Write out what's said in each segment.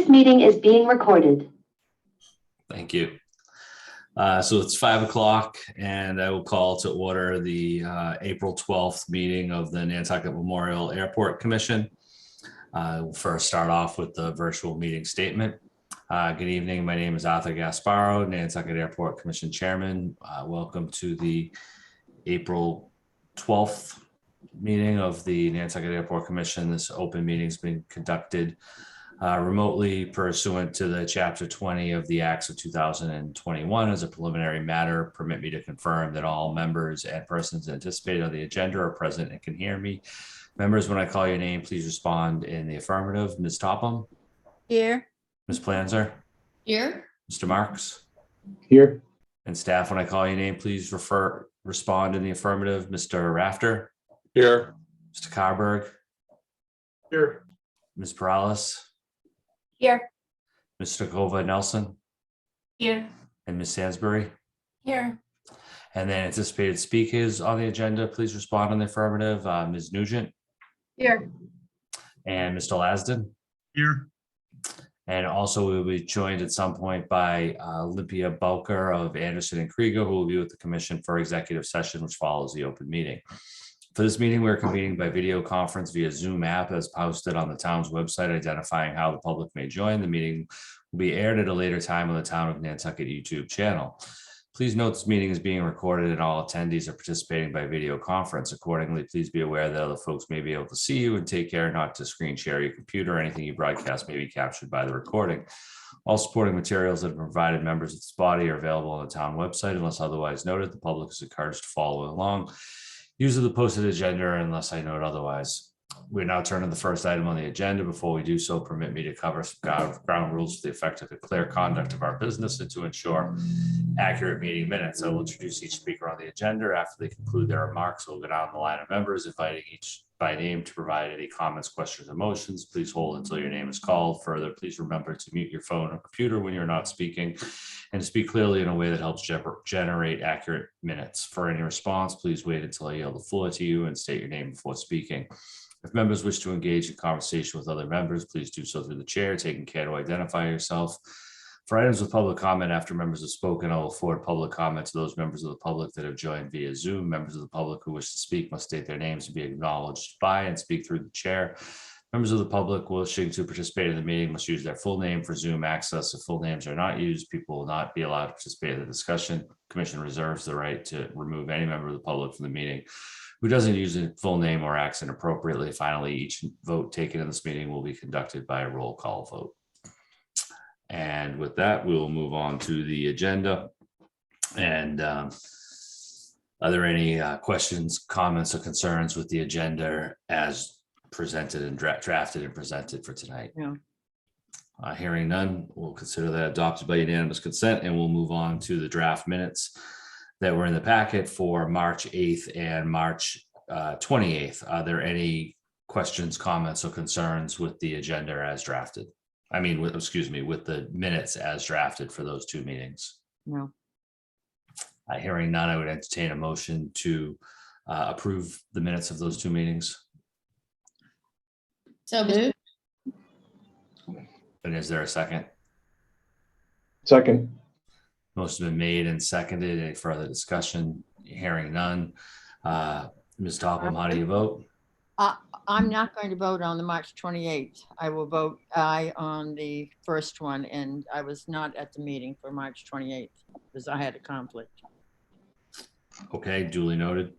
This meeting is being recorded. Thank you. So it's 5 o'clock and I will call to order the April 12th meeting of the Nantucket Memorial Airport Commission. We'll first start off with the virtual meeting statement. Good evening. My name is Arthur Gasparo, Nantucket Airport Commission Chairman. Welcome to the April 12th meeting of the Nantucket Airport Commission. This open meeting has been conducted remotely pursuant to the Chapter 20 of the Acts of 2021. As a preliminary matter, permit me to confirm that all members and persons anticipated on the agenda are present and can hear me. Members, when I call your name, please respond in the affirmative. Ms. Topham? Here. Ms. Planzer? Here. Mr. Marks? Here. And staff, when I call your name, please respond in the affirmative. Mr. Rafter? Here. Mr. Carberg? Here. Ms. Perales? Here. Mr. Kova Nelson? Here. And Ms. Sansbury? Here. And then anticipated speakers on the agenda, please respond in the affirmative. Ms. Nugent? Here. And Mr. Lasden? Here. And also we will be joined at some point by Olympia Bulker of Anderson and Krieger, who will be with the commission for executive session, which follows the open meeting. For this meeting, we're convening by video conference via Zoom app as posted on the town's website, identifying how the public may join. The meeting will be aired at a later time on the Town of Nantucket YouTube channel. Please note this meeting is being recorded and all attendees are participating by video conference. Accordingly, please be aware that other folks may be able to see you, and take care not to screen share your computer. Anything you broadcast may be captured by the recording. All supporting materials that have provided members of this body are available on the town website. Unless otherwise noted, the public is encouraged to follow along. Use of the posted agenda unless I note otherwise. We're now turning to the first item on the agenda. Before we do so, permit me to cover some ground rules for the effective and clear conduct of our business and to ensure accurate meeting minutes. I will introduce each speaker on the agenda. After they conclude their remarks, we'll go down the line of members, inviting each by name to provide any comments, questions, or motions. Please hold until your name is called. Further, please remember to mute your phone or computer when you're not speaking, and to speak clearly in a way that helps generate accurate minutes. For any response, please wait until I yield the floor to you and state your name before speaking. If members wish to engage in conversation with other members, please do so through the chair, taking care to identify yourself. For items of public comment after members have spoken, I will forward public comment to those members of the public that have joined via Zoom. Members of the public who wish to speak must state their names and be acknowledged by and speak through the chair. Members of the public wishing to participate in the meeting must use their full name for Zoom access. If full names are not used, people will not be allowed to participate in the discussion. Commission reserves the right to remove any member of the public from the meeting who doesn't use a full name or acts inappropriately. Finally, each vote taken in this meeting will be conducted by a roll call vote. And with that, we will move on to the agenda. And are there any questions, comments, or concerns with the agenda as presented and drafted and presented for tonight? Yeah. Hearing none, we'll consider that adopted by unanimous consent, and we'll move on to the draft minutes that were in the packet for March 8th and March 28th. Are there any questions, comments, or concerns with the agenda as drafted? I mean, with the minutes as drafted for those two meetings? No. Hearing none, I would entertain a motion to approve the minutes of those two meetings. So moved. And is there a second? Second. Motion has been made and seconded. Any further discussion? Hearing none. Ms. Topham, how do you vote? I'm not going to vote on the March 28th. I will vote aye on the first one, and I was not at the meeting for March 28th because I had a conflict. Okay, duly noted.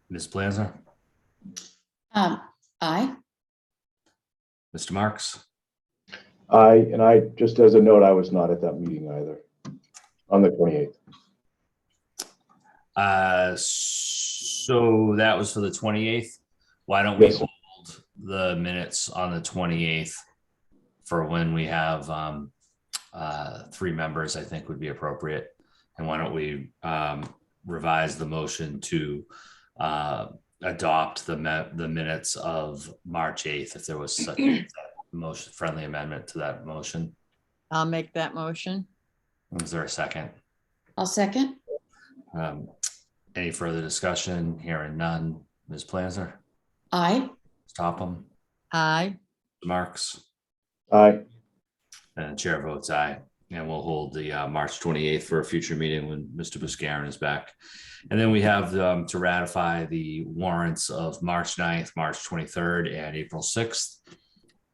Ms. Planzer? Aye. Mr. Marks? Aye, and I, just as a note, I was not at that meeting either on the 28th. So that was for the 28th. Why don't we Yes. hold the minutes on the 28th for when we have three members? I think would be appropriate. And why don't we revise the motion to adopt the minutes of March 8th if there was such a motion, friendly amendment to that motion. I'll make that motion. Is there a second? I'll second. Any further discussion? Hearing none. Ms. Planzer? Aye. Ms. Topham? Aye. Marks? Aye. And the chair votes aye. And we'll hold the March 28th for a future meeting when Mr. Buscarin is back. And then we have to ratify the warrants of March 9th, March 23rd, and April 6th.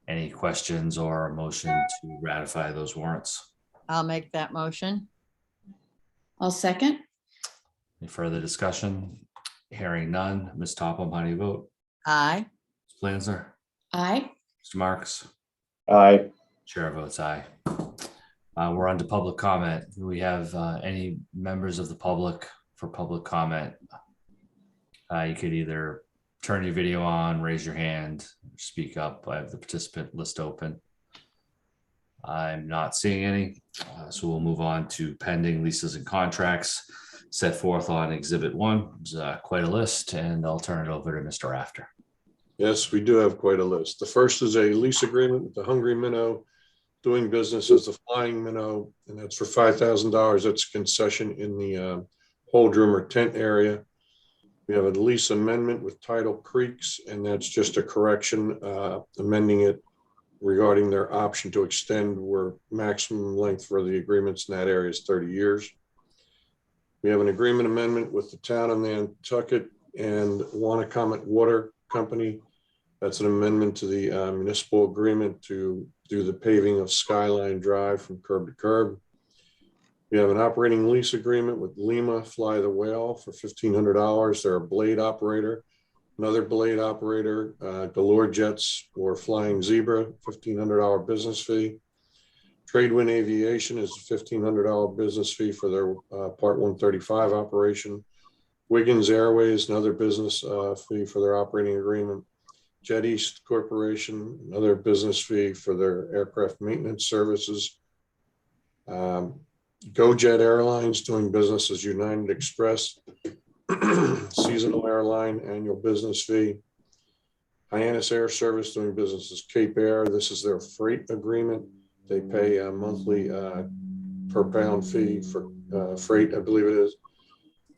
Any questions or a motion to ratify those warrants? I'll make that motion. I'll second. Any further discussion? Hearing none. Ms. Topham, how do you vote? Aye. Ms. Planzer? Aye. Mr. Marks? Aye. Chair votes aye. We're on to public comment. Do we have any members of the public for public comment? You could either turn your video on, raise your hand, speak up. I have the participant list open. I'm not seeing any, so we'll move on to pending leases and contracts set forth on Exhibit 1. It's quite a list, and I'll turn it over to Mr. Rafter. Yes, we do have quite a list. The first is a lease agreement with the Hungry Minnow, doing business as the Flying Minnow, and that's for $5,000. That's a concession in the hold room or tent area. We have a lease amendment with Tidal Creeks, and that's just a correction, amending it regarding their option to extend, where maximum length for the agreements in that area is 30 years. We have an agreement amendment with the town of Nantucket and Wannacomet Water Company. That's an amendment to the municipal agreement to do the paving of Skyline Drive from curb to curb. We have an operating lease agreement with Lima Fly the Whale for $1,500. They're a blade operator. Another blade operator, Galore Jets or Flying Zebra, $1,500 business fee. Tradewind Aviation is a $1,500 business fee for their Part 135 operation. Wiggins Airways, another business fee for their operating agreement. Jet East Corporation, another business fee for their aircraft maintenance services. GoJet Airlines, doing business as United Express, seasonal airline, annual business fee. Hyannis Air Service, doing business as Cape Air. This is their freight agreement. They pay a monthly per pound fee for freight, I believe it is.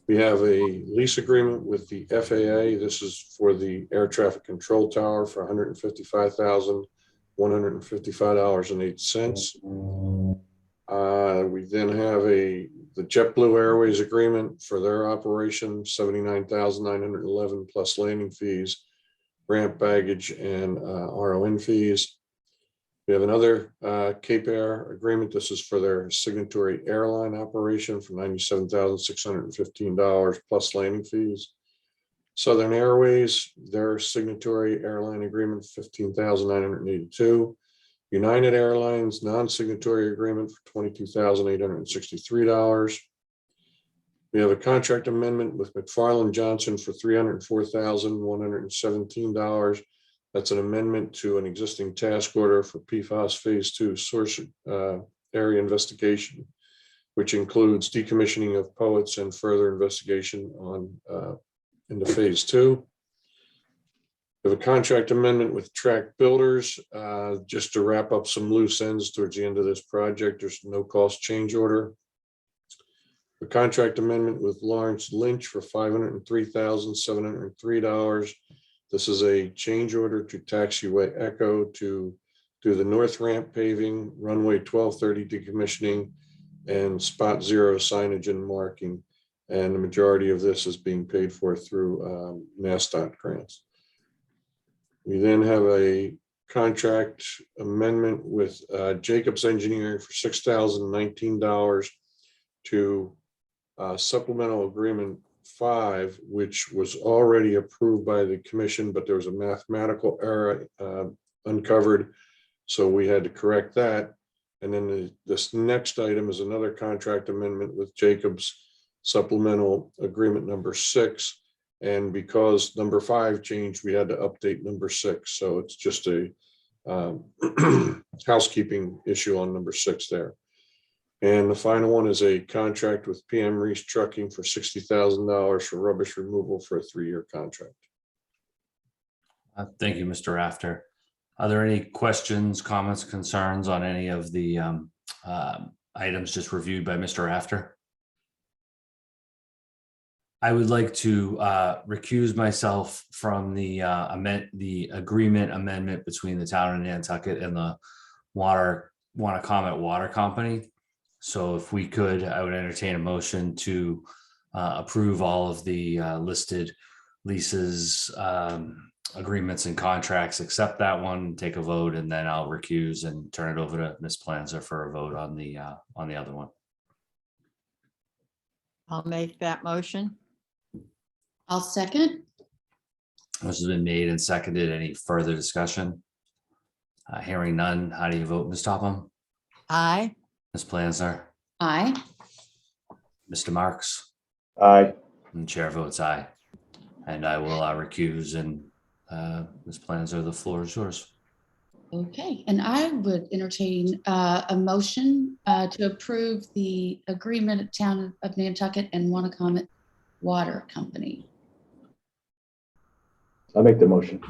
We have a lease agreement with the FAA. This is for the air traffic control tower for $155,155.08. We then have the JetBlue Airways agreement for their operation, $79,911 plus landing fees, ramp baggage, and RON fees. We have another Cape Air agreement. This is for their signatory airline operation for $97,615 plus landing fees. Southern Airways, their signatory airline agreement, $15,982. United Airlines non-signatory agreement for $22,863. We have a contract amendment with McFarland Johnson for $304,117. That's an amendment to an existing task order for Pfos Phase 2 source area investigation, which includes decommissioning of poets and further investigation on into Phase 2. We have a contract amendment with Track Builders, just to wrap up some loose ends towards the end of this project. There's no cost change order. A contract amendment with Lawrence Lynch for $503,703. This is a change order to Taxiway Echo to do the north ramp paving, runway 1230 decommissioning, and spot zero signage and marking. And the majority of this is being paid for through MassDOT grants. We then have a contract amendment with Jacobs Engineering for $6,019 to supplemental agreement 5, which was already approved by the commission, but there was a mathematical error uncovered, so we had to correct that. And then this next item is another contract amendment with Jacobs, supplemental agreement number 6. And because number 5 changed, we had to update number 6. So it's just a housekeeping issue on number 6 there. And the final one is a contract with PM Reese Trucking for $60,000 for rubbish removal for a 3-year contract. Thank you, Mr. Rafter. Are there any questions, comments, concerns on any of the items just reviewed by Mr. Rafter? I would like to recuse myself from the agreement amendment between the town of Nantucket and the Wanna Water Company. So if we could, I would entertain a motion to approve all of the listed leases, agreements and contracts, except that one, take a vote, and then I'll recuse and turn it over to Ms. Planzer for a vote on the other one. I'll make that motion. I'll second. This has been made and seconded. Any further discussion? Hearing none. How do you vote, Ms. Topham? Aye. Ms. Planzer? Aye. Mr. Marks? Aye. And chair votes aye. And I will recuse, and Ms. Planzer, the floor is yours. Okay, and I would entertain a motion to approve the agreement of Town of Nantucket and Wanacomit Water Company. I'll make the motion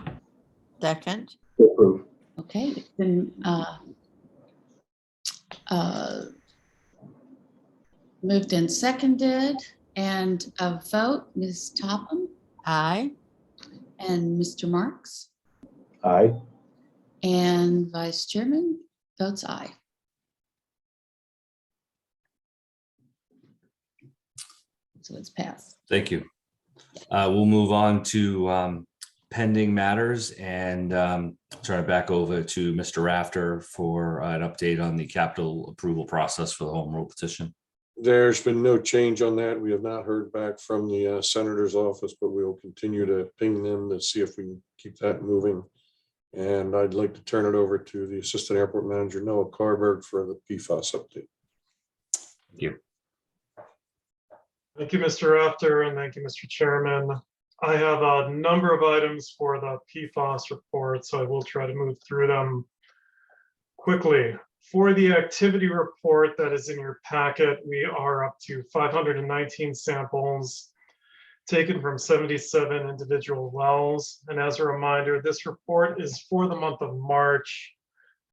Second. to approve. Okay, it's been moved and seconded, and a vote, Ms. Topham Aye. and Mr. Marks, Aye. and Vice Chairman votes aye. So it's passed. Thank you. We'll move on to pending matters, and turn it back over to Mr. Rafter for an update on the capital approval process for the home rule petition. There's been no change on that. We have not heard back from the senator's office, but we will continue to ping them to see if we can keep that moving. And I'd like to turn it over to the Assistant Airport Manager, Noah Carberg, for the Pfas update. Thank you. Thank you, Mr. Rafter, and thank you, Mr. Chairman. I have a number of items for the Pfas report, so I will try to move through them quickly. For the activity report that is in your packet, we are up to 519 samples taken from 77 individual wells. And as a reminder, this report is for the month of March,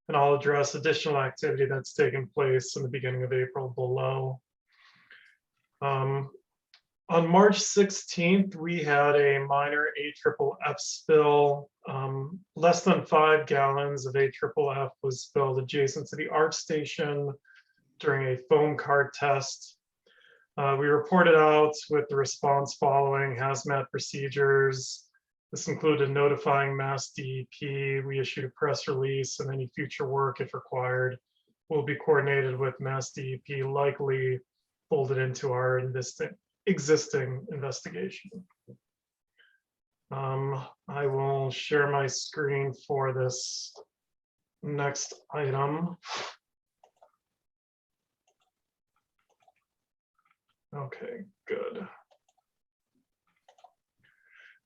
and I'll address additional activity that's taken place in the beginning of April below. On March 16th, we had a minor AFFF spill. Less than 5 gallons of AFFF was spilled adjacent to the ARP station during a foam card test. We reported out with the response following hazmat procedures. This included notifying Mass DEP. We issued a press release, and any future work, if required, will be coordinated with Mass DEP, likely folded into our existing investigation. I will share my screen for this next item. Okay, good.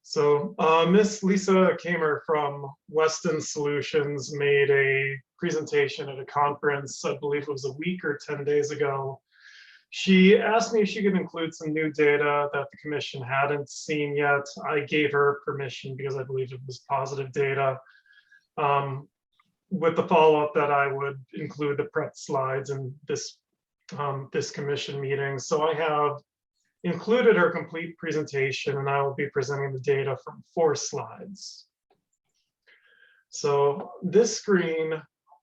So Miss Lisa Kamer from Weston Solutions made a presentation at a conference, I believe it was a week or 10 days ago. She asked me if she could include some new data that the commission hadn't seen yet. I gave her permission because I believed it was positive data, with the follow-up that I would include the prep slides in this commission meeting. So I have included her complete presentation, and I will be presenting the data from 4 slides. So this screen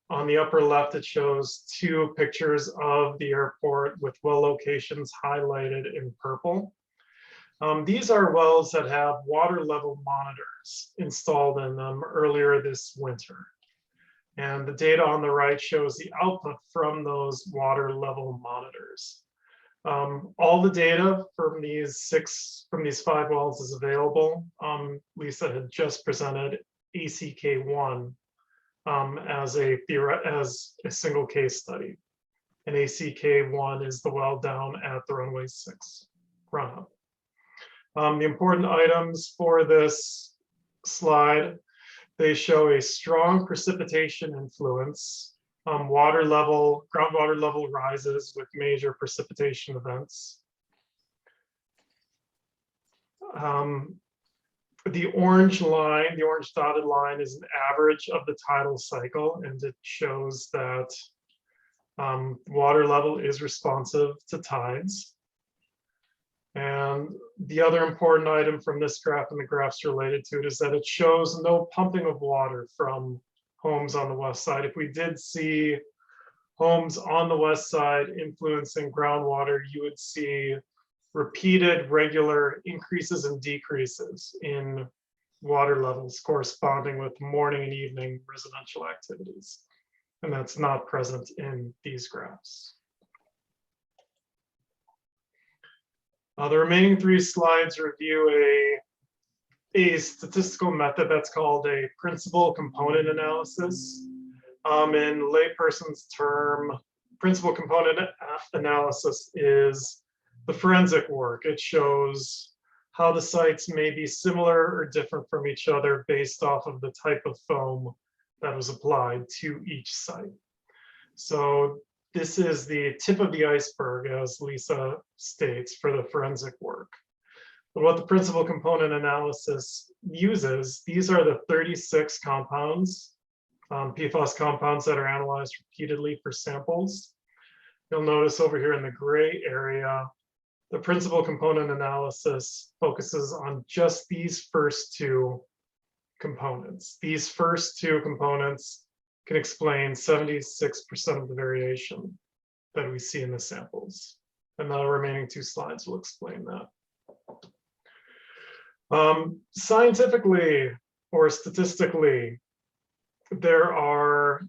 on the upper left, it shows 2 pictures of the airport with well locations highlighted in purple. These are wells that have water level monitors installed in them earlier this winter. And the data on the right shows the output from those water level monitors. All the data from these 5 wells is available. Lisa had just presented ACK1 as a single case study. And ACK1 is the well down at the runway 6 run up. The important items for this slide, they show a strong precipitation influence, groundwater level rises with major precipitation events. The orange line, the orange dotted line, is an average of the tidal cycle, and it shows that water level is responsive to tides. And the other important item from this graph and the graphs related to it is that it shows no pumping of water from homes on the west side. If we did see homes on the west side influencing groundwater, you would see repeated regular increases and decreases in water levels corresponding with morning and evening residential activities. And that's not present in these graphs. The remaining 3 slides review a statistical method that's called a principal component analysis. In layperson's term, principal component analysis is the forensic work. It shows how the sites may be similar or different from each other based off of the type of foam that was applied to each site. So this is the tip of the iceberg, as Lisa states, for the forensic work. But what the principal component analysis uses, these are the 36 compounds, PFAS compounds that are analyzed repeatedly for samples. You'll notice over here in the gray area, the principal component analysis focuses on just these first 2 components. These first 2 components can explain 76% of the variation that we see in the samples. And the remaining 2 slides will explain that. Scientifically or statistically, there are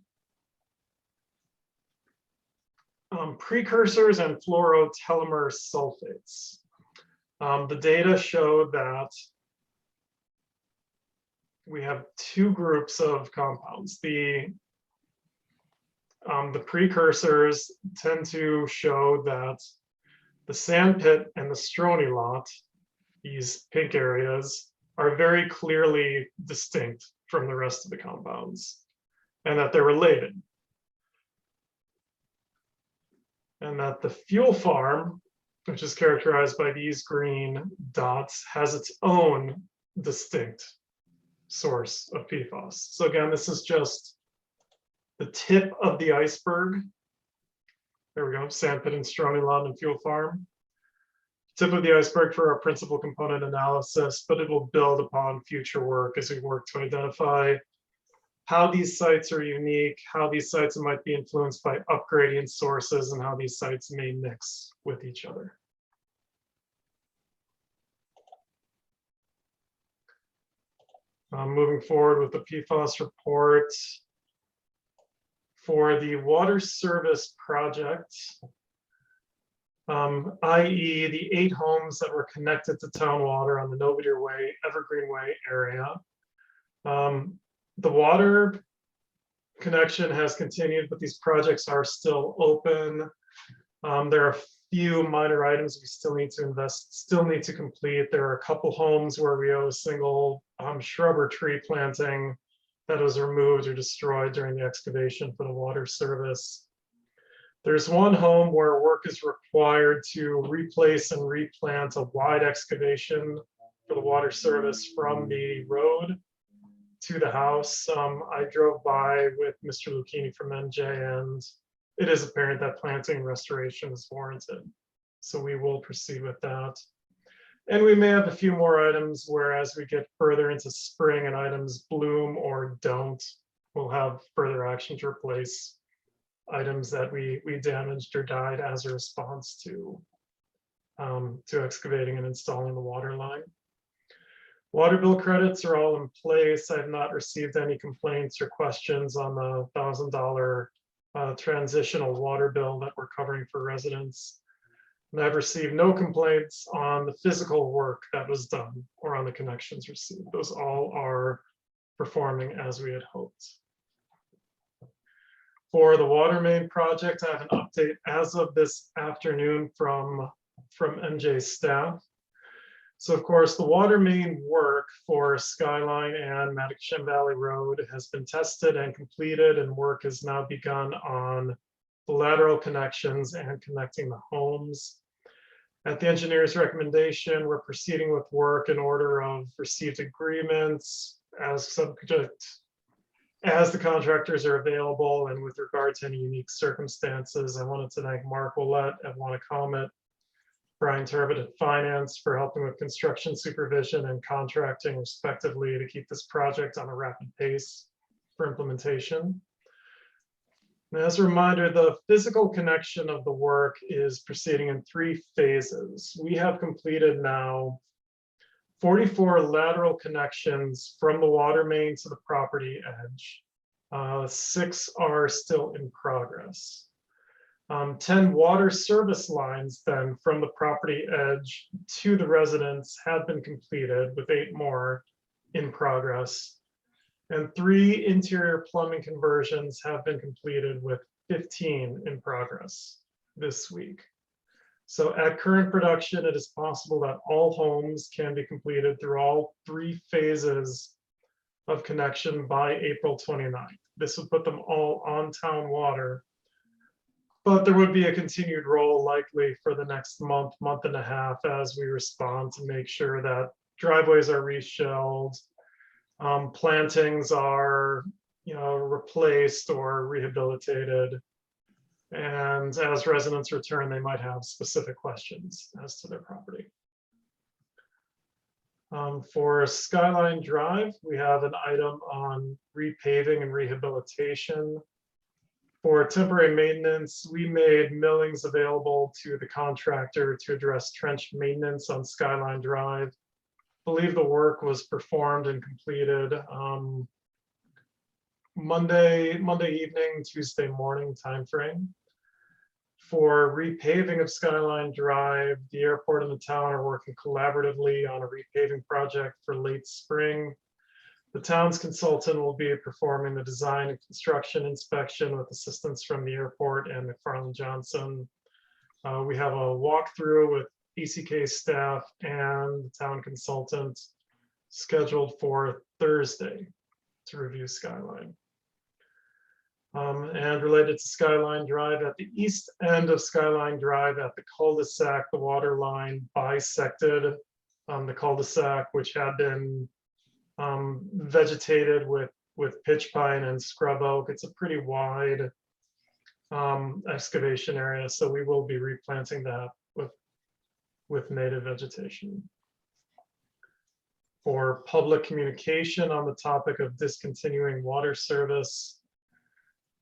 precursors and fluorotelomere sulfates. The data show that we have 2 groups of compounds. The precursors tend to show that the sandpit and the stony lot, these pink areas, are very clearly distinct from the rest of the compounds, and that they're related. And that the fuel farm, which is characterized by these green dots, has its own distinct source of PFAS. So again, this is just the tip of the iceberg. There we go, sandpit and stony lot and fuel farm. Tip of the iceberg for our principal component analysis, but it will build upon future work as we work to identify how these sites are unique, how these sites might be influenced by upgradient sources, and how these sites may mix with each other. Moving forward with the PFAS report. For the water service project, i.e. the 8 homes that were connected to town water on the Novadear Way, Evergreen Way area. The water connection has continued, but these projects are still open. There are a few minor items we still need to complete. There are a couple homes where we owe a single shrub or tree planting that was removed or destroyed during the excavation for the water service. There's one home where work is required to replace and replant a wide excavation for the water service from the road to the house. I drove by with Mr. Lucchini from NJ, and it is apparent that planting and restoration is warranted. So we will proceed with that. And we may have a few more items where, as we get further into spring and items bloom or don't, we'll have further action to replace items that we damaged or died as a response to excavating and installing the water line. Water bill credits are all in place. I have not received any complaints or questions on the $1,000 transitional water bill that we're covering for residents. And I've received no complaints on the physical work that was done or on the connections received. Those all are performing as we had hoped. For the water main project, I have an update as of this afternoon from MJ staff. So of course, the water main work for Skyline and Mattoxin Valley Road has been tested and completed, and work has now begun on the lateral connections and connecting the homes. At the engineer's recommendation, we're proceeding with work in order of received agreements as subject as the contractors are available and with regard to any unique circumstances. I wanted to thank Mark Willett at Comet, Brian Turbot at Finance for helping with construction supervision and contracting respectively to keep this project on a rapid pace. for implementation. And as a reminder, the physical connection of the work is proceeding in 3 phases. We have completed now 44 lateral connections from the water main to the property edge. 6 are still in progress. 10 water service lines then from the property edge to the residents have been completed, with 8 more in progress. And 3 interior plumbing conversions have been completed, with 15 in progress this week. So at current production, it is possible that all homes can be completed through all 3 phases of connection by April 29th. This would put them all on town water, but there would be a continued role likely for the next month, month and a half, as we respond to make sure that driveways are reshelled, plantings are, replaced or rehabilitated. And as residents return, they might have specific questions as to their property. For Skyline Drive, we have an item on repaving and rehabilitation. For temporary maintenance, we made millings available to the contractor to address trench maintenance on Skyline Drive. I believe the work was performed and completed Monday evening, Tuesday morning timeframe. For repaving of Skyline Drive, the airport and the town are working collaboratively on a repaving project for late spring. The town's consultant will be performing the design and construction inspection with assistance from the airport and McFarland Johnson. We have a walkthrough with ECK staff and the town consultant scheduled for Thursday to review Skyline. And related to Skyline Drive, at the east end of Skyline Drive at the cul-de-sac, the water line bisected the cul-de-sac, which had been vegetated with pitch pine and scrub oak. It's a pretty wide excavation area, so we will be replanting that with native vegetation. For public communication on the topic of discontinuing water service,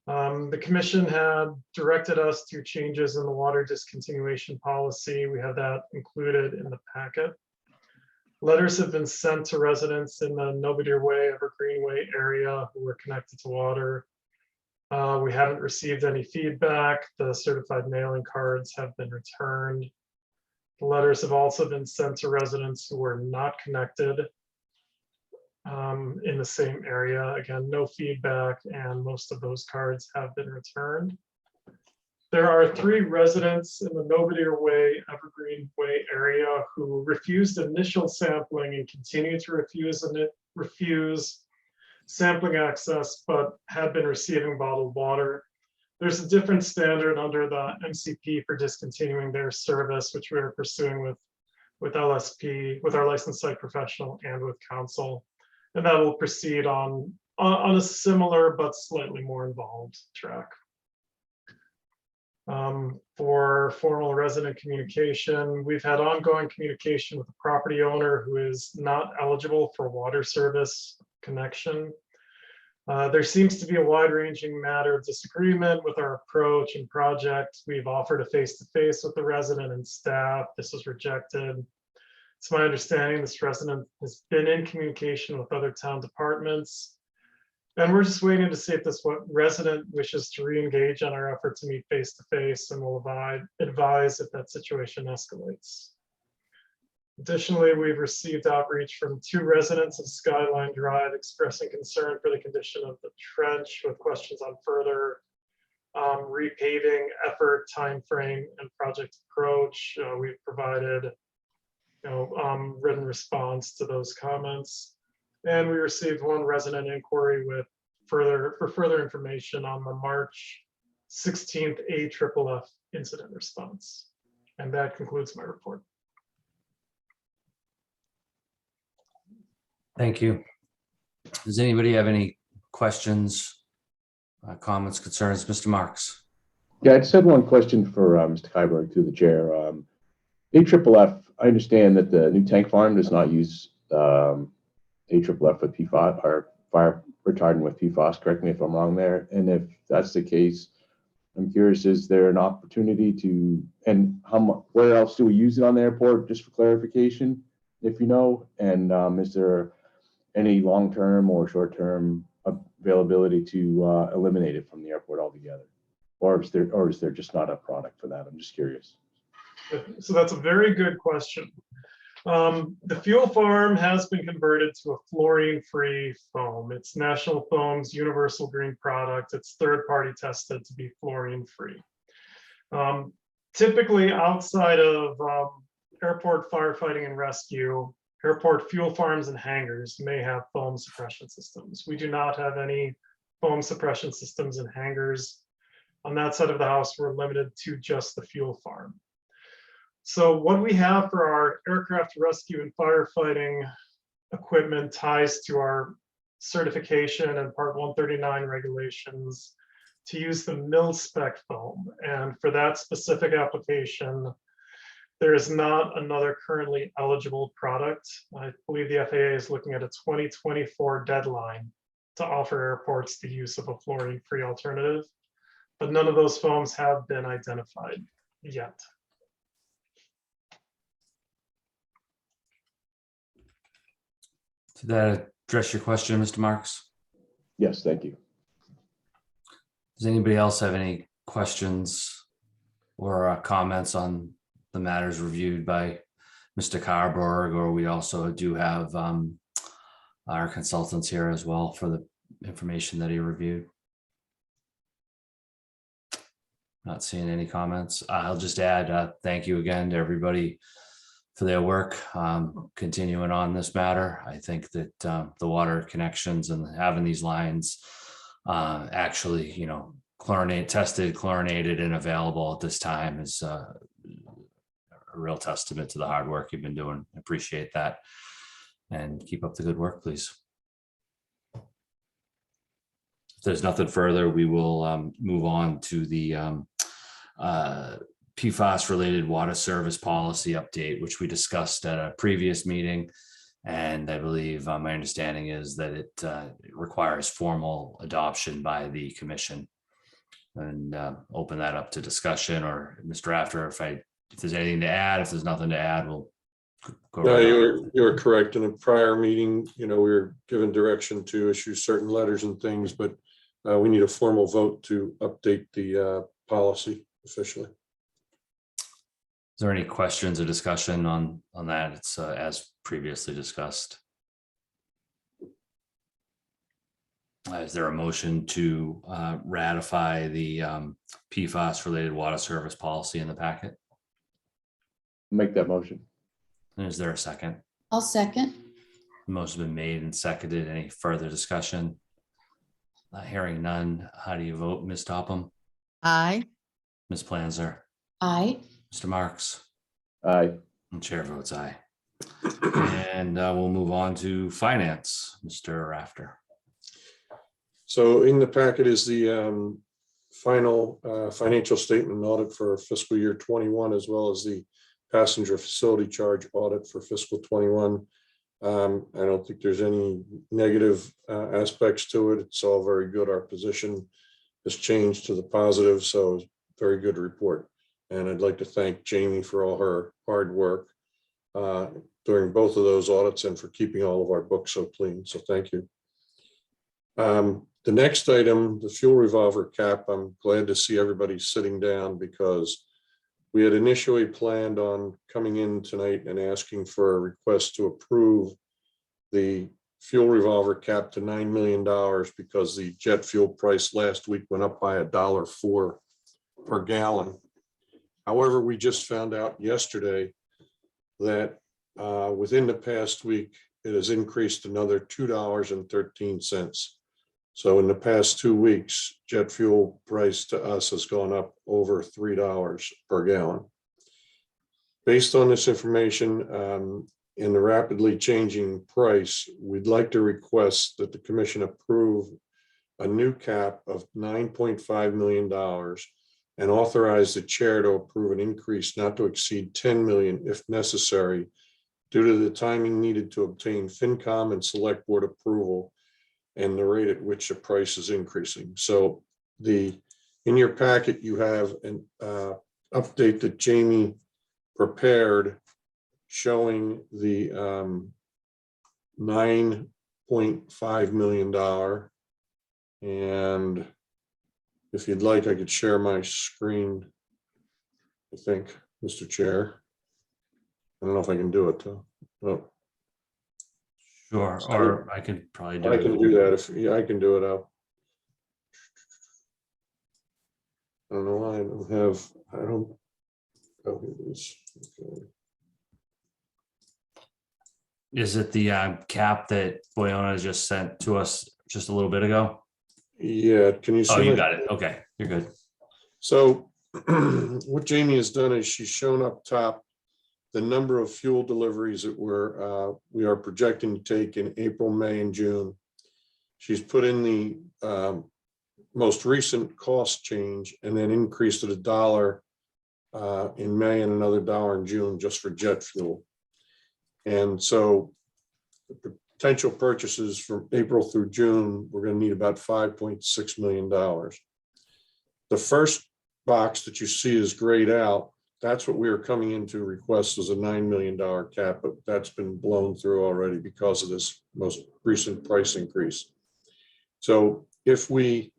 the commission had directed us to changes in the water discontinuation policy. We have that included in the packet. Letters have been sent to residents in the Nobody Way, Evergreen Way area who were connected to water. We haven't received any feedback. The certified mailing cards have been returned. The letters have also been sent to residents who were not connected in the same area. Again, no feedback, and most of those cards have been returned. There are 3 residents in the Nobody Way, Evergreen Way area who refused initial sampling and continue to refuse sampling access, but have been receiving bottled water. There's a different standard under the MCP for discontinuing their service, which we are pursuing with LSP, with our licensed site professional and with council. And that will proceed on a similar but slightly more involved track. For formal resident communication, we've had ongoing communication with the property owner who is not eligible for water service connection. There seems to be a wide-ranging matter of disagreement with our approach and project. We've offered a face-to-face with the resident and staff. This was rejected. It's my understanding this resident has been in communication with other town departments, and we're just waiting to see if this resident wishes to re-engage on our effort to meet face-to-face, and will advise if that situation escalates. Additionally, we've received outreach from 2 residents of Skyline Drive expressing concern for the condition of the trench, with questions on further repaving effort, timeframe, and project approach. We've provided written response to those comments. And we received 1 resident inquiry with further information on the March 16th AFFF incident response. And that concludes my report. Thank you. Does anybody have any questions, comments, concerns? Mr. Marks? Yeah, I just had one question for Mr. Kyberg through the chair. AFFF, I understand that the new tank farm does not use AFFF with Pfas or fire retardant with PFAS. Correct me if I'm wrong there. And if that's the case, I'm curious, is there an opportunity to, and how much, where else do we use it on the airport, just for clarification, if you know? And is there any long-term or short-term availability to eliminate it from the airport altogether? Or is there just not a product for that? I'm just curious. So that's a very good question. The fuel farm has been converted to a fluorine-free foam. It's National Foam's universal green product. It's third-party tested to be fluorine-free. Typically outside of airport firefighting and rescue, airport fuel farms and hangars may have foam suppression systems. We do not have any foam suppression systems in hangars. On that side of the house, we're limited to just the fuel farm. So what we have for our aircraft rescue and firefighting equipment ties to our certification and Part 139 regulations to use the mil-spec foam. And for that specific application, there is not another currently eligible product. I believe the FAA is looking at a 2024 deadline to offer airports the use of a fluorine-free alternative, but none of those foams have been identified yet. Did that address your question, Mr. Marks? Yes, thank you. Does anybody else have any questions or comments on the matters reviewed by Mr. Carberg? Or we also do have our consultants here as well for the information that he reviewed. Not seeing any comments. I'll just add thank you again to everybody for their work continuing on this matter. I think that the water connections and having these lines actually, you know, tested, chlorinated, and available at this time is a real testament to the hard work you've been doing. I appreciate that, and keep up the good work, please. If there's nothing further, we will move on to the PFAS related water service policy update, which we discussed at a previous meeting. And I believe my understanding is that it requires formal adoption by the commission. And open that up to discussion, or Mr. Rafter, if there's anything to add. If there's nothing to add, we'll go. No, you're correct. In a prior meeting, you know, we were given direction to issue certain letters and things, but we need a formal vote to update the policy officially. Is there any questions or discussion on that? It's as previously discussed. Is there a motion to ratify the PFAS related water service policy in the packet? Make that motion. And is there a second? I'll second. The motion's been made and seconded. Any further discussion? Hearing none. How do you vote, Ms. Topham? Aye. Ms. Planzer? Aye. Mr. Marks? Aye. And chair votes aye. And we'll move on to finance, Mr. Rafter. So in the packet is the final financial statement and audit for fiscal year 21, as well as the passenger facility charge audit for fiscal 21. I don't think there's any negative aspects to it. It's all very good. Our position has changed to the positive, so very good report. And I'd like to thank Jamie for all her hard work during both of those audits and for keeping all of our books so clean. So thank you. The next item, the fuel revolver cap, I'm glad to see everybody sitting down, because we had initially planned on coming in tonight and asking for a request to approve the fuel revolver cap to $9 million because the jet fuel price last week went up by $1.04 per gallon. However, we just found out yesterday that within the past week, it has increased another $2.13. So in the past 2 weeks, jet fuel price to us has gone up over $3 per gallon. Based on this information and the rapidly changing price, we'd like to request that the commission approve a new cap of $9.5 million and authorize the chair to approve an increase not to exceed $10 million if necessary, due to the timing needed to obtain FinCom and Select Board approval and the rate at which the price is increasing. So in your packet, you have an update that Jamie prepared showing the $9.5 million. And if you'd like, I could share my screen, I think, Mr. Chair. I don't know if I can do it though. No, Sure, or I could probably do I it. can do that if, yeah, I can do it out. I don't know why I don't have, I don't. Oh, here it is. Okay. Is it the cap that Boyona just sent to us just a little bit ago? Yeah, can you see? Oh, you my- got it. Okay, you're good. So what Jamie has done is she's shown up top the number of fuel deliveries that we are projecting to take in April, May, and June. She's put in the most recent cost change and then increased it $1 in May and another $1 in June just for jet fuel. And so the potential purchases from April through June, we're going to need about $5.6 million. The first box that you see is grayed out. That's what we are coming in to request as a $9 million cap, but that's been blown through already because of this most recent price increase. So if you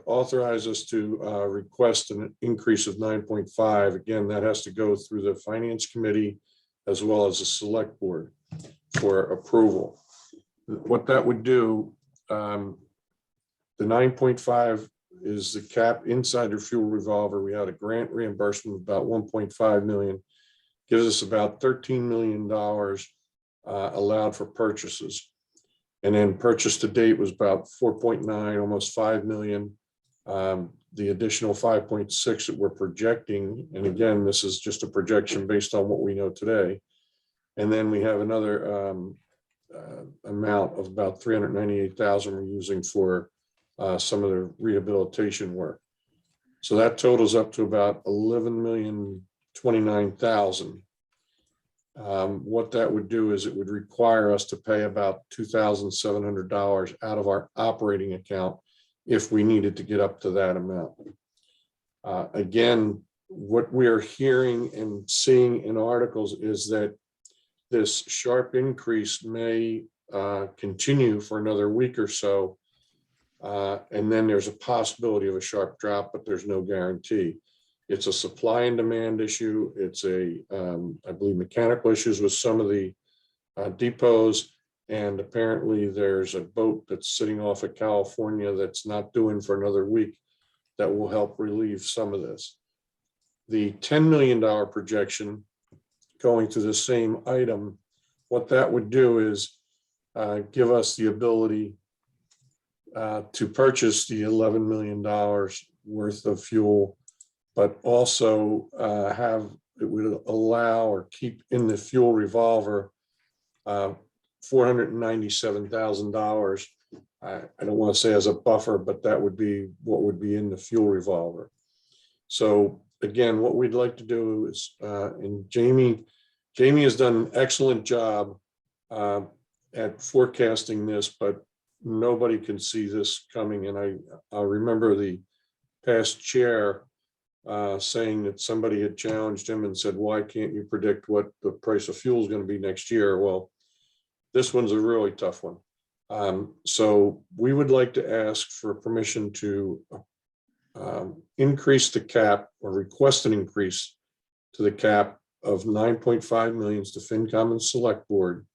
authorize us to request an increase of 9.5, again, that has to go through the Finance Committee as well as the Select Board for approval. What that would do, the 9.5 is the cap inside the fuel revolver. We had a grant reimbursement of about 1.5 million, gives us about $13 million allowed for purchases. And then purchase to date was about 4.9, almost 5 million. The additional 5.6 that we're projecting, and again, this is just a projection based on what we know today. And then we have another amount of about 398,000 we're using for some of the rehabilitation work. So that totals up to about 11,029,000. What that would do is it would require us to pay about $2,700 out of our operating account if we needed to get up to that amount. Again, what we are hearing and seeing in articles is that this sharp increase may continue for another week or so. And then there's a possibility of a sharp drop, but there's no guarantee. It's a supply and demand issue. It's I believe, mechanical issues with some of the depots. And apparently there's a boat that's sitting off of California that's not doing for another week that will help relieve some of this. The $10 million projection going to the same item, what that would do is give us the ability to purchase the $11 million worth of fuel, but also it would allow or keep in the fuel revolver $497,000. I don't want to say as a buffer, but that would be what would be in the fuel revolver. So again, what we'd like to do is, and Jamie has done an excellent job at forecasting this, but nobody can see this coming. And I remember the past chair saying that somebody had challenged him and said, why can't you predict what the price of fuel is going to be next year? Well, this one's a really tough one. So we would like to ask for permission to increase the cap or request an increase to the cap of 9.5 million to FinCom and Select Board.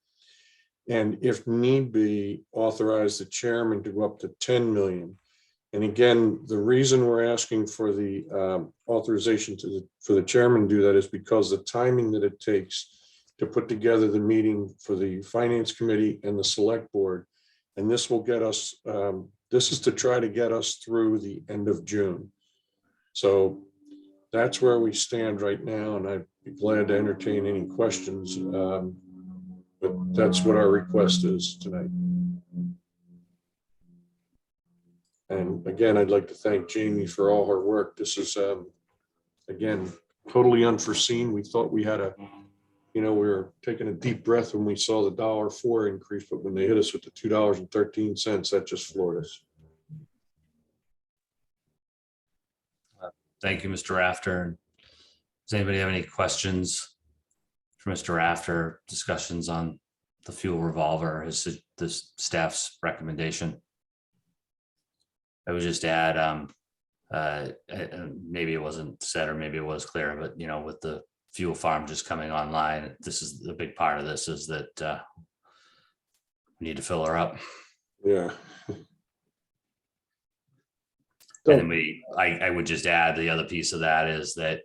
And if need be, authorize the chairman to go up to 10 million. And again, the reason we're asking for the authorization for the chairman to do that is because the timing that it takes to put together the meeting for the Finance Committee and the Select Board. And this will get us, this is to try to get us through the end of June. So that's where we stand right now, and I'd be glad to entertain any questions. But that's what our request is tonight. And again, I'd like to thank Jamie for all her work. This is, again, totally unforeseen. We thought we had a we were taking a deep breath when we saw the $1.04 increase, but when they hit us with the $2.13, that just floored us. Thank you, Mr. Rafter. Does anybody have any questions for Mr. Rafter? Discussions on the fuel revolver, the staff's recommendation? I would just add, maybe it wasn't said or maybe it was clear, but with the fuel farm just coming online, this is the big part of this, is that we need to fill her up. Yeah. And then I would just add the other piece of that is that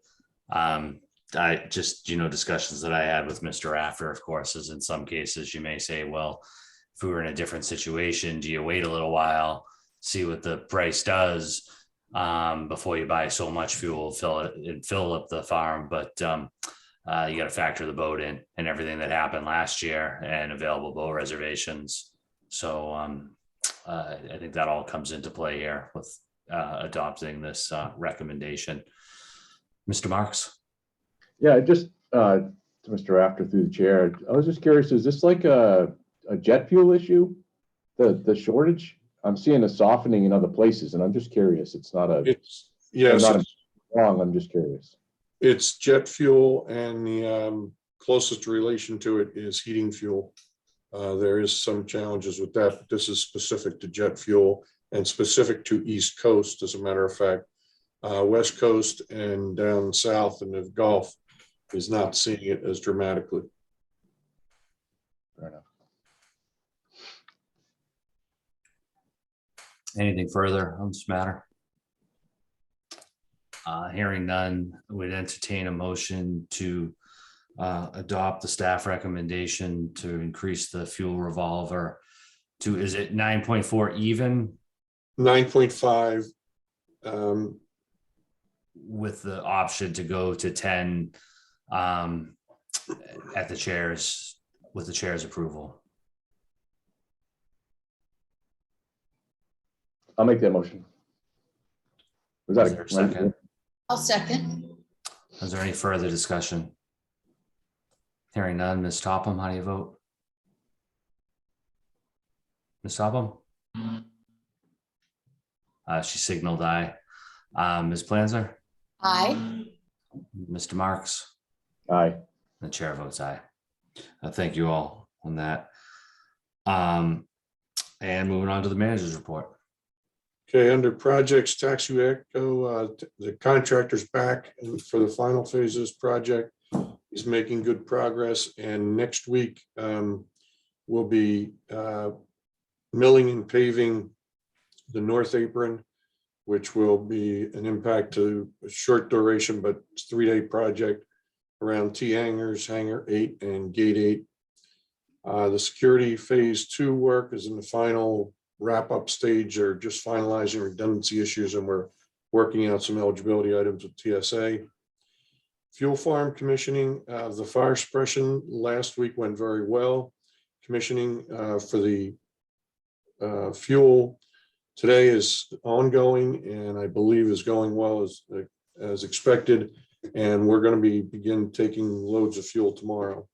I just, discussions that I had with Mr. Rafter, of course, is in some cases you may say, well, if we were in a different situation, do you wait a little while, see what the price does before you buy so much fuel, fill up the farm? But you got to factor the boat in and everything that happened last year and available boat reservations. So I think that all comes into play here with adopting this recommendation. Mr. Marks? Yeah, just to Mr. Rafter through the chair, I was just curious, is this like a jet fuel issue? The shortage? I'm seeing a softening in other places, and I'm just curious. It's not a. It's yes, I'm not wrong. I'm just curious. it's jet fuel, and the closest relation to it is heating fuel. There is some challenges with that, but this is specific to jet fuel and specific to East Coast. As a matter of fact, West Coast and down south in the Gulf is not seeing it as dramatically. Fair enough. Anything further on this matter? Hearing none, would entertain a motion to adopt the staff recommendation to increase the fuel revolver to, is it 9.4 even? 9.5. With the option to go to 10 at the chairs, with the chair's approval. I'll make that motion. Was that Is there a second? I'll second. Is there any further discussion? Hearing none. Ms. Topham, how do you vote? Ms. Topham? She signaled aye. Ms. Planzer? Aye. Mr. Marks? Aye. The chair votes aye. Thank you all on that. And moving on to the manager's report. Okay, under projects, taxiway Echo, the contractor's back for the final phase of this project. He's making good progress, and next week we'll be milling and paving the north apron, which will be an impact to a short duration, but it's a 3-day project around T hangars, hangar 8 and gate 8. The security phase 2 work is in the final wrap-up stage. Or just finalizing redundancy issues, and we're working out some eligibility items with TSA. Fuel farm commissioning, the fire suppression last week went very well. Commissioning for the fuel today is ongoing, and I believe is going well as expected. And we're going to begin taking loads of fuel tomorrow.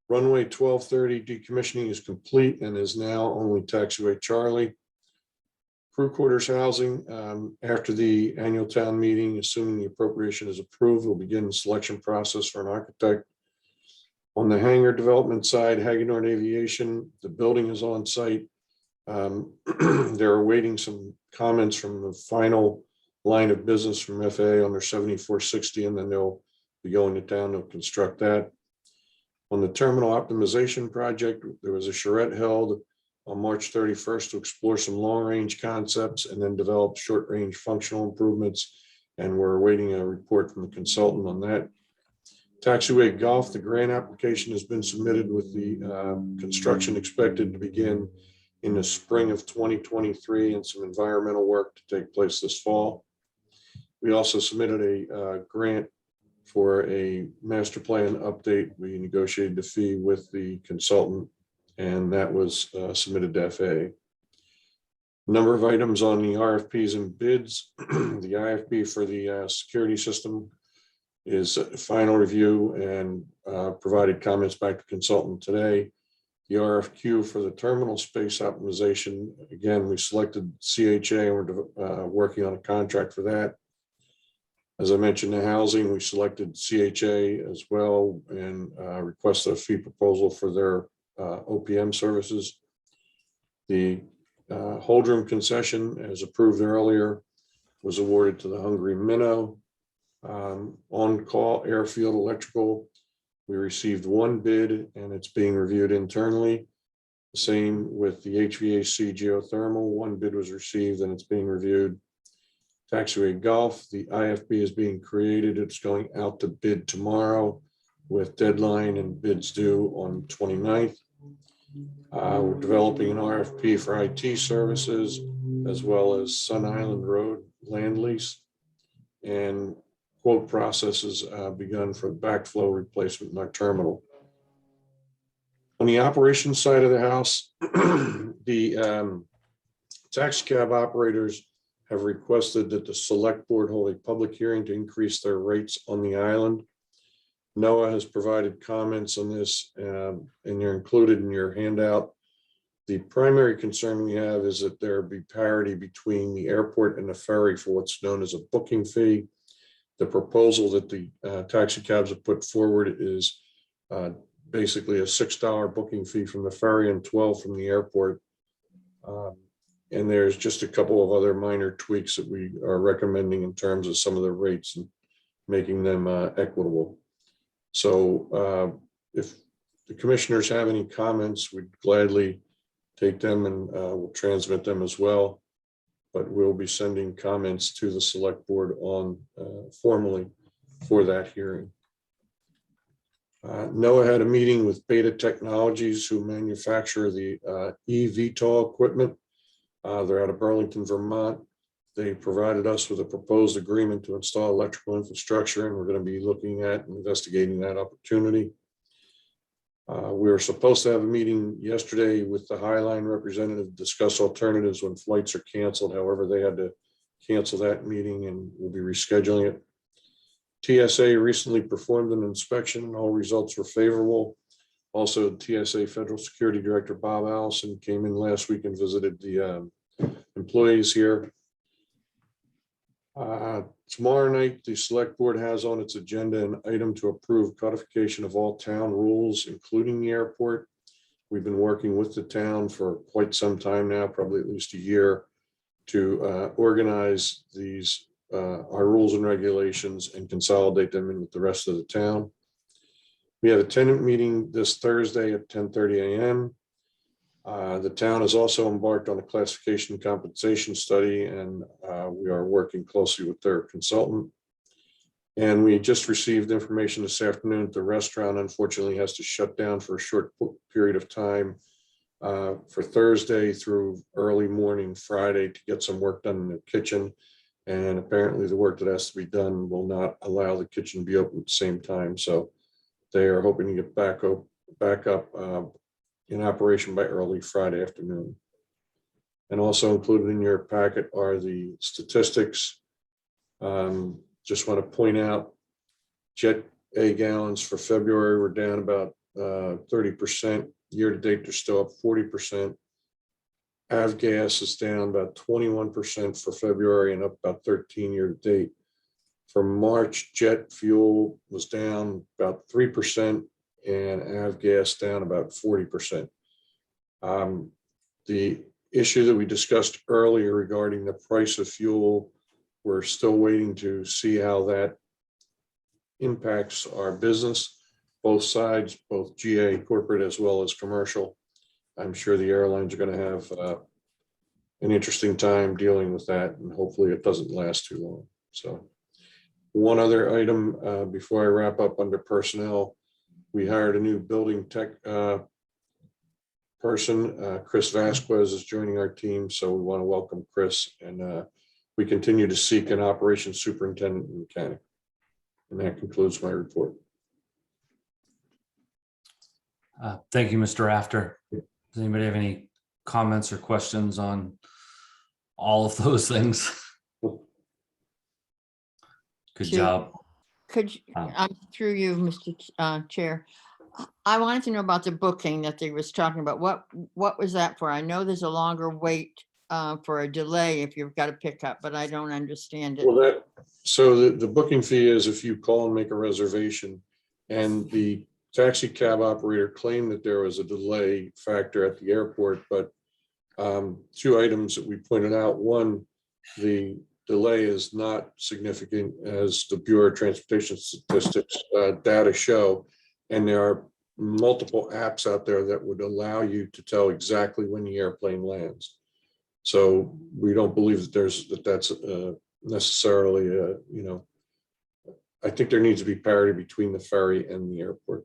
Runway 1230 decommissioning is complete and is now only taxiway Charlie. Crew quarters housing, after the annual town meeting, assuming the appropriation is approved, we'll begin the selection process for an architect. On the hangar development side, Hagedorn Aviation, the building is on site. They're awaiting some comments from the final line of business from FAA on their 7460, and then they'll be going to town to construct that. On the terminal optimization project, there was a charrette held on March 31st to explore some long-range concepts and then develop short-range functional improvements. And we're awaiting a report from the consultant on that. Taxiway Golf, the grant application has been submitted with the construction expected to begin in the spring of 2023 and some environmental work to take place this fall. We also submitted a grant for a master plan update. We negotiated the fee with the consultant, and that was submitted to FAA. Number of items on the RFPs and bids. The IFB for the security system is final review and provided comments back to consultant today. The RFQ for the terminal space optimization, again, we selected CHA and we're working on a contract for that. As I mentioned, the housing, we selected CHA as well and requested a fee proposal for their OPM services. The hold room concession, as approved earlier, was awarded to the Hungry Minnow. On-call airfield electrical, we received one bid and it's being reviewed internally. The same with the HVAC geothermal, one bid was received and it's being reviewed. Taxiway golf, the IFB is being created. It's going out to bid tomorrow with deadline and bids due on 29th. We're developing an RFP for IT services as well as Sun Island Road land lease, and quote processes begun for backflow replacement in our terminal. On the operations side of the house, the taxi cab operators have requested that the select board hold a public hearing to increase their rates on the island. NOAA has provided comments on this and they're included in your handout. The primary concern we have is that there be parity between the airport and the ferry for what's known as a booking fee. The proposal that the taxi cabs have put forward is basically a $6 booking fee from the ferry and $12 from the airport. And there's just a couple of other minor tweaks that we are recommending in terms of some of the rates and making them equitable. So if the commissioners have any comments, we'd gladly take them and we'll transmit them as well. But we'll be sending comments to the select board on formally for that hearing. NOAA had a meeting with Beta Technologies, who manufacture the eVTOL equipment. They're out of Burlington, Vermont. They provided us with a proposed agreement to install electrical infrastructure, and we're going to be looking at and investigating that opportunity. We were supposed to have a meeting yesterday with the Highline representative to discuss alternatives when flights are canceled. However, they had to cancel that meeting and we'll be rescheduling it. TSA recently performed an inspection and all results were favorable. Also, TSA Federal Security Director Bob Allison came in last week and visited the employees here. Tomorrow night, the select board has on its agenda an item to approve codification of all town rules, including the airport. We've been working with the town for quite some time now, probably at least a year, to organize these our rules and regulations and consolidate them in with the rest of the town. We have a tenant meeting this Thursday at 10:30 a.m. The town has also embarked on a classification and compensation study, and we are working closely with their consultant. And we just received information this afternoon that the restaurant unfortunately has to shut down for a short period of time for Thursday through early morning Friday to get some work done in the kitchen. And apparently the work that has to be done will not allow the kitchen to be open at the same time. So they are hoping to get back up in operation by early Friday afternoon. And also included in your packet are the statistics. Just want to point out Jet A gallons for February were down about 30%. Year to date, they're still up 40%. Avgas is down about 21% for February and up about 13% year to date. For March, jet fuel was down about 3% and avgas down about 40%. The issue that we discussed earlier regarding the price of fuel, we're still waiting to see how that impacts our business, both sides, both GA corporate as well as commercial. I'm sure the airlines are going to have an interesting time dealing with that, and hopefully it doesn't last too long. So one other item before I wrap up under personnel, we hired a new building tech person. Chris Vasquez is joining our team, so we want to welcome Chris, and we continue to seek an operations superintendent and mechanic. And that concludes my report. Thank you, Mr. Rafter. Does anybody have any comments or questions on all of those things? Good Sure. job. Could you, Oh. through you, Mr. Chair, I wanted to know about the booking that they was talking about. What was that for? I know there's a longer wait for a delay if you've got a pickup, but I don't understand it. Well, so the booking fee is if you call and make a reservation, and the taxi cab operator claimed that there was a delay factor at the airport, but two items that we pointed out. One, the delay is not significant as the Bureau of Transportation Statistics data show. And there are multiple apps out there that would allow you to tell exactly when the airplane lands. So we don't believe that that's necessarily, I think there needs to be parity between the ferry and the airport.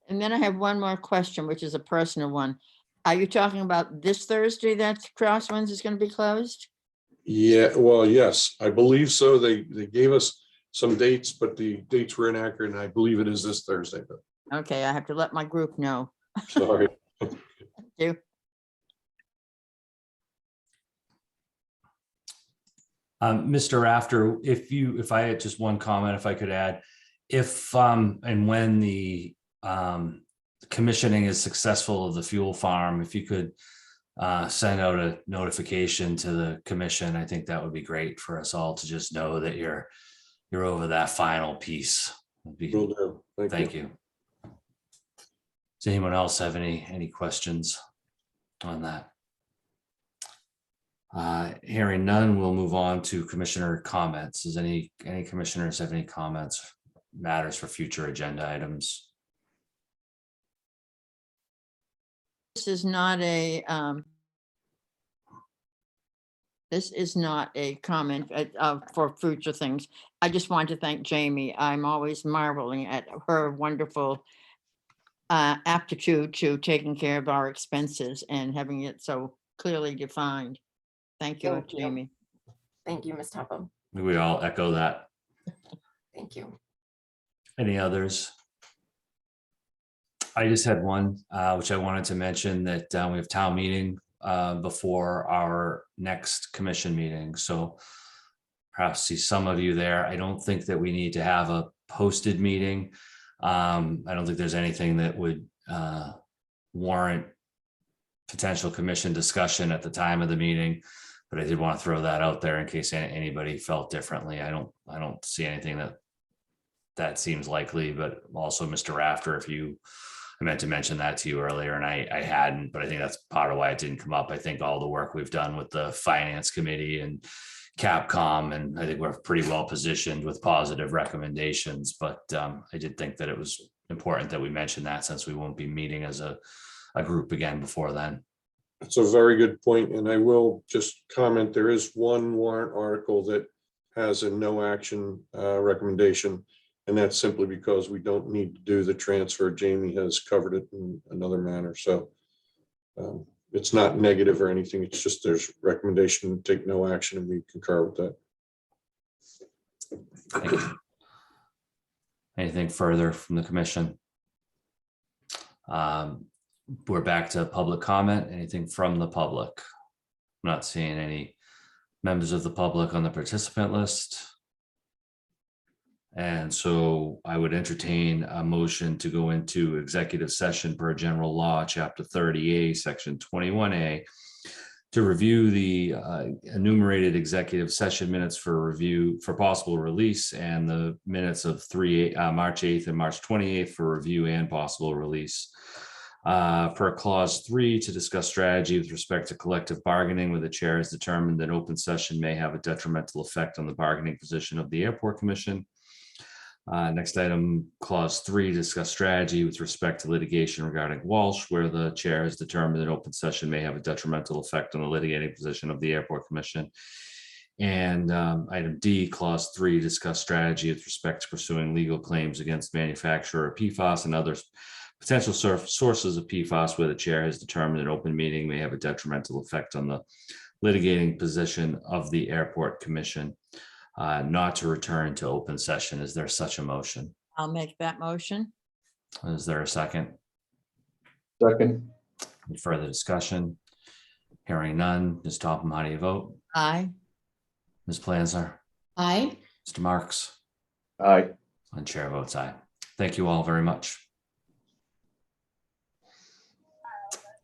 And then I have one more question, which is a personal one. Are you talking about this Thursday that Crosswinds is going to be closed? Yeah, well, yes, I believe so. They gave us some dates, but the dates were inaccurate, and I believe it is this Thursday, but Okay, I have to let my group know. sorry. Thank you. Mr. Rafter, if I had just one comment, if I could add, if and when the commissioning is successful of the fuel farm, if you could send out a notification to the commission, I think that would be great for us all to just know that you're over that final piece. Will do. Thank you. Does anyone else have any questions on that? Hearing none, we'll move on to commissioner comments. Does any commissioners have any comments, matters for future agenda items? This is not a comment for future things. I just want to thank Jamie. I'm always marveling at her wonderful aptitude to taking care of our expenses and having it so clearly defined. Thank you, Thank you. Jamie. Thank you, Ms. Topham. We all echo that. Thank you. Any others? I just had one, which I wanted to mention, that we have town meeting before our next commission meeting. So perhaps see some of you there. I don't think that we need to have a posted meeting. I don't think there's anything that would warrant potential commission discussion at the time of the meeting, but I did want to throw that out there in case anybody felt differently. I don't see anything that seems likely, but also Mr. Rafter, I meant to mention that to you earlier and I hadn't, but I think that's part of why it didn't come up. I think all the work we've done with the finance committee and Capcom, and I think we're pretty well positioned with positive recommendations, but I did think that it was important that we mention that since we won't be meeting as a group again before then. It's a very good point, and I will just comment, there is one warrant article that has a no action recommendation, and that's simply because we don't need to do the transfer. Jamie has covered it in another manner, so it's not negative or anything. It's just there's recommendation to take no action, and we concur with that. Thank you. Anything further from the commission? We're back to public comment. Anything from the public? I'm not seeing any members of the public on the participant list. And so I would entertain a motion to go into executive session per general law, chapter 30A, section 21A, to review the enumerated executive session minutes for review for possible release, and the minutes of March 8th and March 28th for review and possible release. Per clause 3, to discuss strategy with respect to collective bargaining, where the chair has determined that open session may have a detrimental effect on the bargaining position of the airport commission. Next item, clause 3, discuss strategy with respect to litigation regarding Walsh, where the chair has determined that open session may have a detrimental effect on the litigating position of the airport commission. And item D, clause 3, discuss strategy with respect to pursuing legal claims against manufacturer Pfos and others potential sources of Pfos, where the chair has determined an open meeting may have a detrimental effect on the litigating position of the airport commission, not to return to open session. Is there such a motion? I'll make that motion. Is there a second? Second. Any further discussion? Hearing none. Ms. Topham, how do you vote? Aye. Ms. Planzer? Aye. Mr. Marks? Aye. And chair votes aye. Thank you all very much.